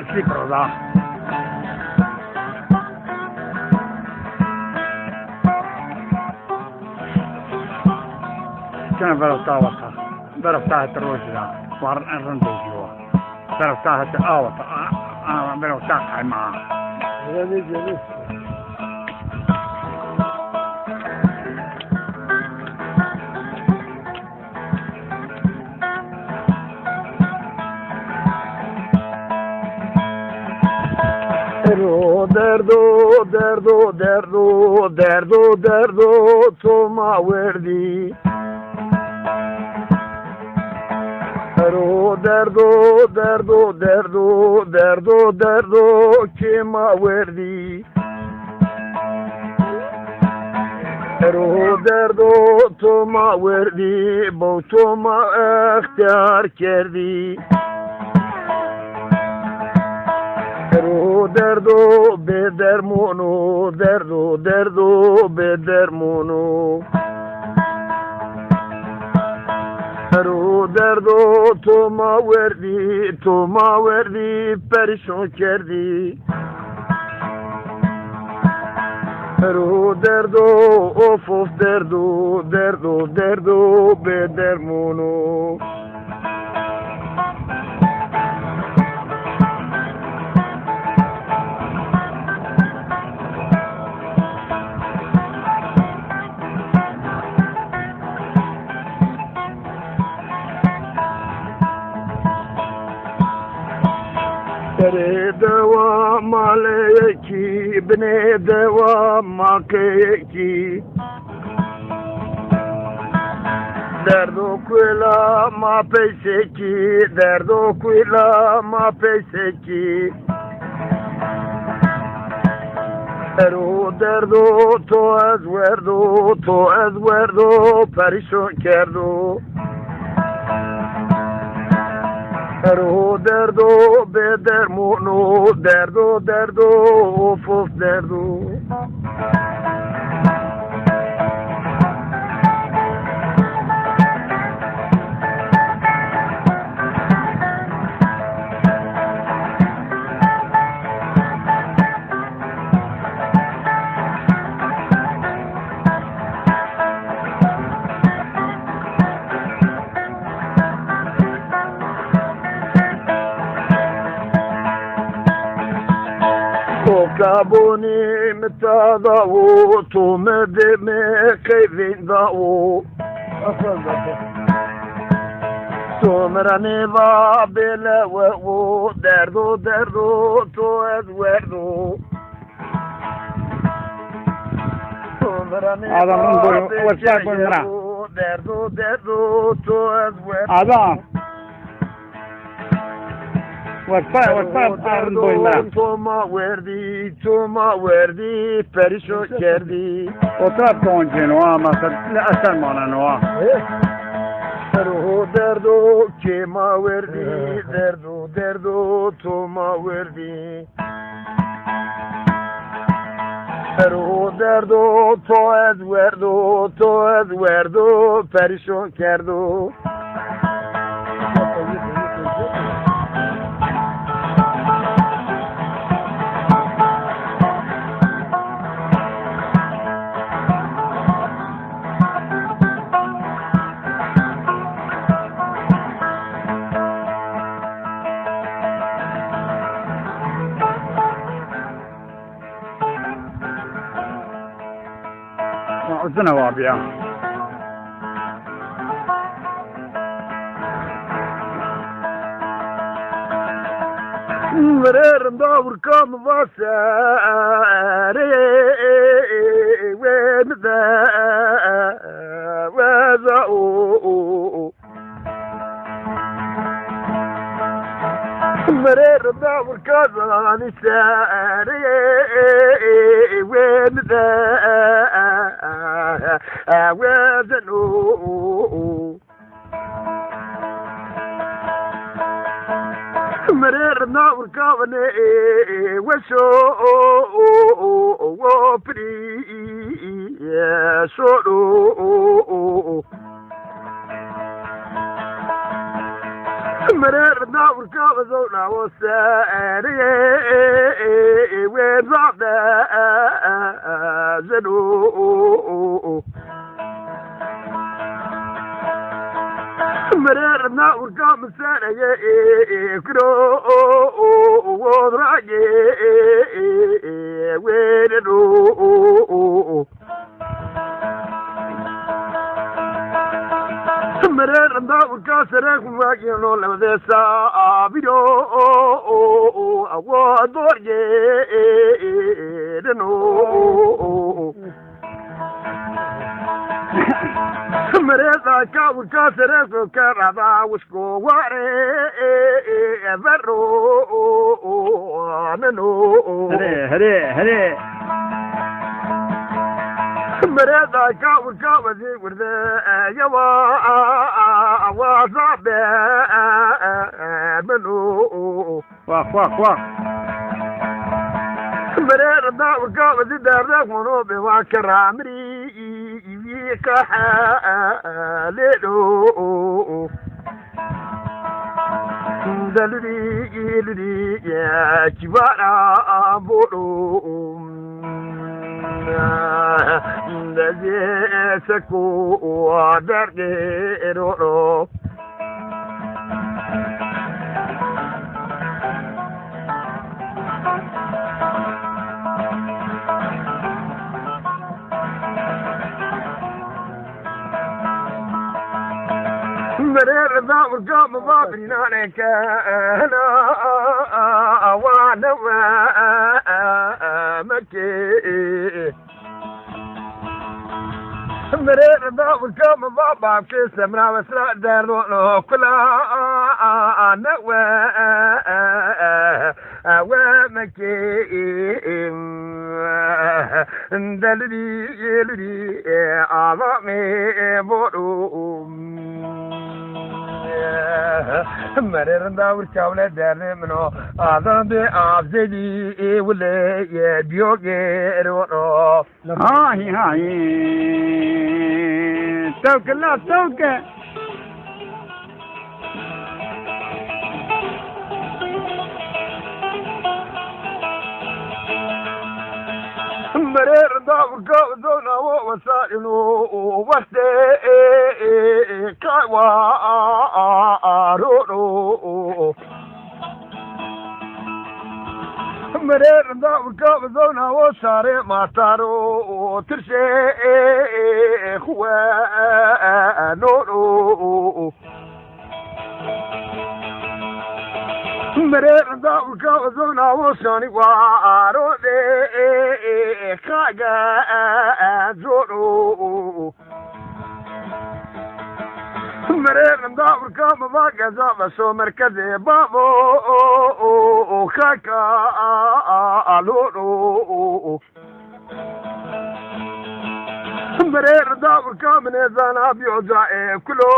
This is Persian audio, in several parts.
تشكر ذا كان برفتها وطا برفتها تروج ذا وارن دوجوا برفتها تأوت برفتها حما دردو توما وردي دردو كما وردي دردو توما وردي بو توما اختيار كردي دردو بدرمونو دردو بدرمونو دردو تو ما وردی پریشان کردی دردو اوف دردو به درمونو دوا مالکی بني دوا ماكيكي دردو كويلا ما بيسكي دردو كويلا ما بيسكي دردو تو از وردو پریشان کردو دردو به درمونو دردو اوف دردو كابوني متضاو تو مدمي كيفين ضاو سومراني بابلا وو دردو تو از وردو سومراني بابلا دردو تو از وردو توما وردی پریشان کردی اوتر پونجنو مثلا اصل ماننو دردو که ما وردی دردو توما وردی دردو تو از وردو پریشان کردو زنوابيا مريرم دور كم وساري وين ذا وذا مريرم دور كم ساري وين ذا وزنو مررنا وركبنا وشو وبري شو مرير داور كابزونا وساري وين زعدا زنو مرير داور كابزونا كرو وضراجي وين رو مرير داور كاسرك واجنو لمدسا بيدو وضرجي دنو مريض كاو كاسرك كربا وشكو واري برو ننو هري مريض كاو زي ورد يوا وصاب منو واخ مريض كاو زي دردك منو بواكر عمري كحالو دلري يا كبارا بورو سكو ودرجيرو مرير داور قام بابري نانك انا وانا مكي مرير داور قام بابا كسمنا وسرا درو كلا انا ومكي دلري اعظمي بورو مرير داور كاولا داري منو آذان دي آبزيدي ولا بيوغي رو هاي توك لا توك مرير داور كاوزونا ووسائلو وستي كاوا رو مرير داور كاوزونا وساري ماتارو ترشي خوانو مرير داور كاوزونا وساني وارو دي كاغا زورو مرير داور كام باقا زابا سو مركزي بابو خاكا لورو مرير داور كام نزانا بيوزا كلو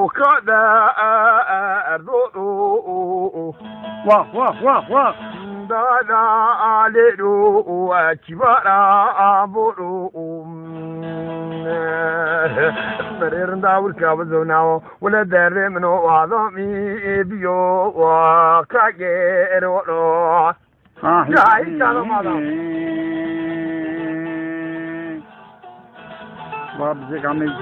خادا زورو واخ دادا عليرو كبارا بورو مرير داور كابزوناو ولا داري منو عظمي بيو وكاكيرو جاي كانوا ماذا باب زي عمل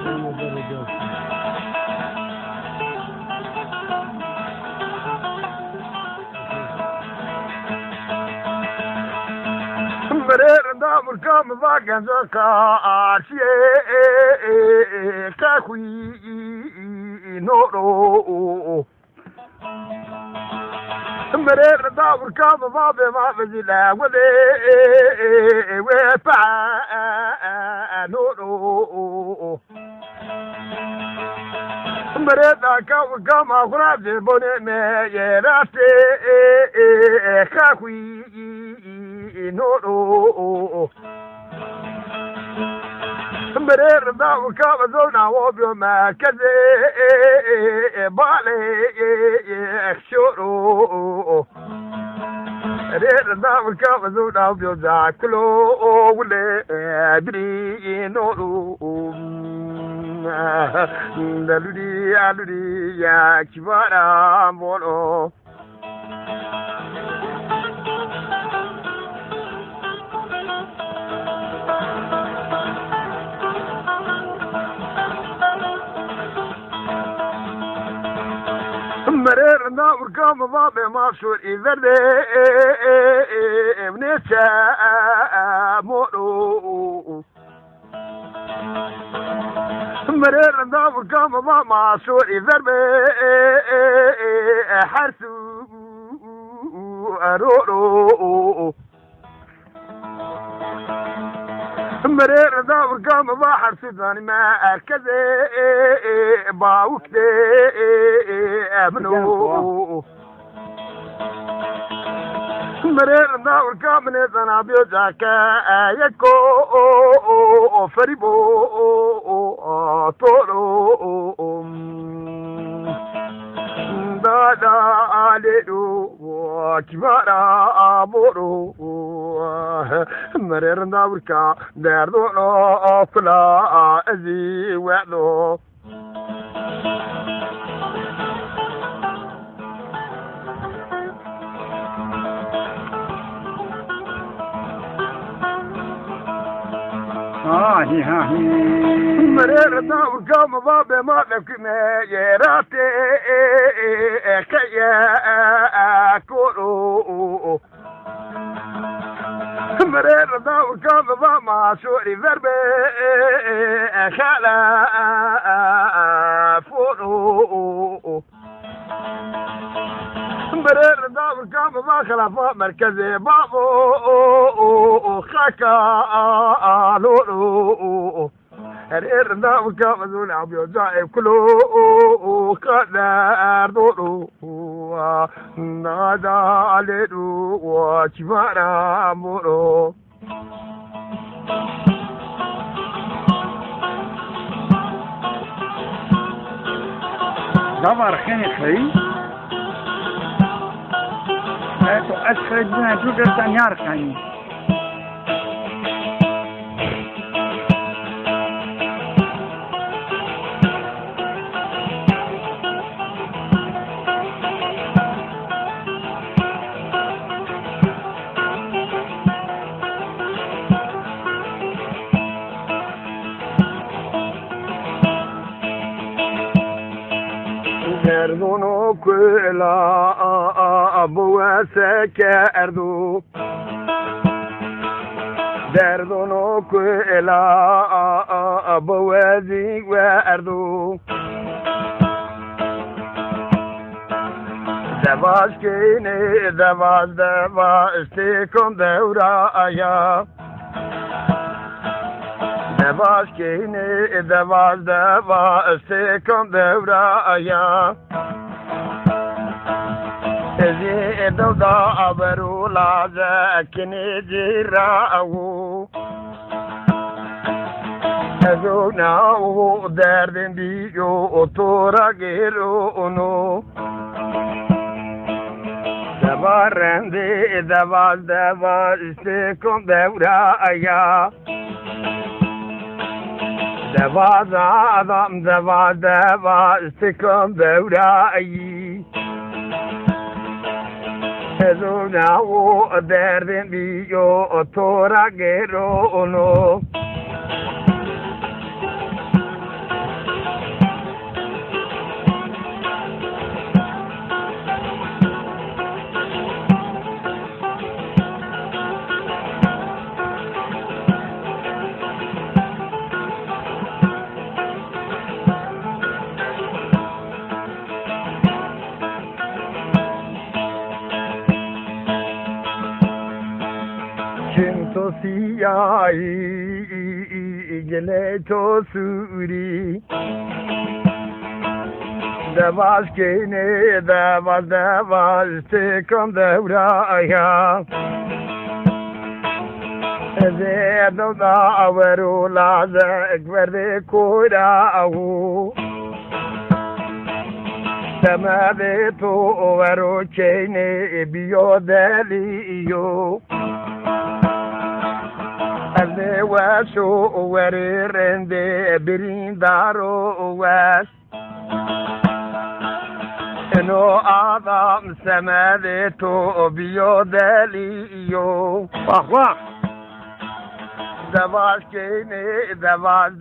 مرير داور كام باقا زكا عرشي كاكوي نورو مرير داور كام بابي ما بزيلا ولي ويبع نورو مرير كاور كام أخرى بوني ميراتي كاكوي نورو مرير داور كام زونا وبيو ما كذي بالي شورو مرير داور كام زونا وبيو ذاكلو ولي بري نورو daludi aludi ya kibara bolo مررنا ورقام بابي ماسور إذرد منيسا مولو مررنا ورقام بابي ماسور إذرد حرسو أرولو مررنا ورقام بابي حرسو ما أركزي باوكتي منو مررنا ورقام نزنا بيوزاكا يكو فريبو طولو دادا عليدو كبارا بورو مررنا ورقا دردو فلا أزي وعدو مررنا ورقام بابي ما بكنا يراتي كيا كورو مررنا ورقام بابي ما شوري ذربي خلا فورو مررنا ورقام بابي خلافة مركزي بابو خاكا لولو مررنا ورقام زول عبيو جايب كلو قدر دولو نادا عليدو وشمارا مورو دمر خيني خي تو أسفل من جودر تنيار خيني Erdono quella buese che erdo Derdono quella buesi erdo Devas kine devas stikom devra aya Devas kine devas stikom devra aya Ezi dawda abaru laza kini jira'u Ezuna u derdin biyo otura gero onu Devarende devas istikom devra aya Devas adam devas istikom devra ayi Ezuna u derdin biyo otura gero onu Cinto siyai gele to suri Devas kene devas stikom devra aya Eze dawda avaru laza ekverde koira ahu Temade to avaru chene biyo deli yo اللي واشو وريرندي بريندارو واش إنو أعظم سمادتو بيوداليو واخ واخ دواش كيني دواش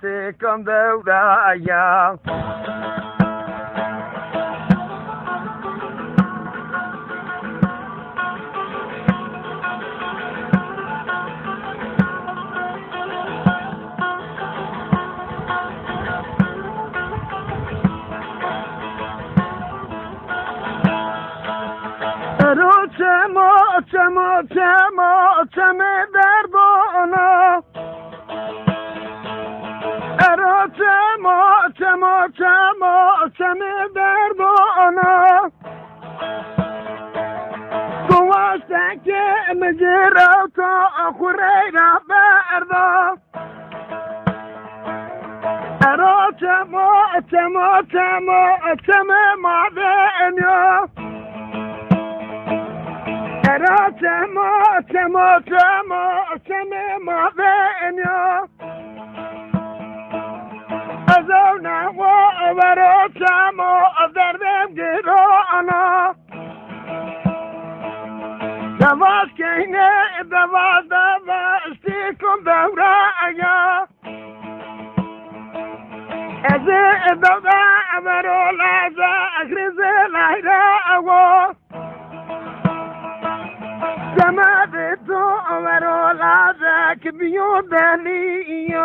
سيكم دورايا چمه دردانا ارو چمه دردانا گواشتن که مجرو تا خورینا بردا ارو چمه مادنیا ارا چما مادنیا ازونا و ورا چما دردم گرانا دواش کینه دواش کن دورایا از دودا ورا لازا اخرز لایرا او سمعت تو ورا لازك بيودني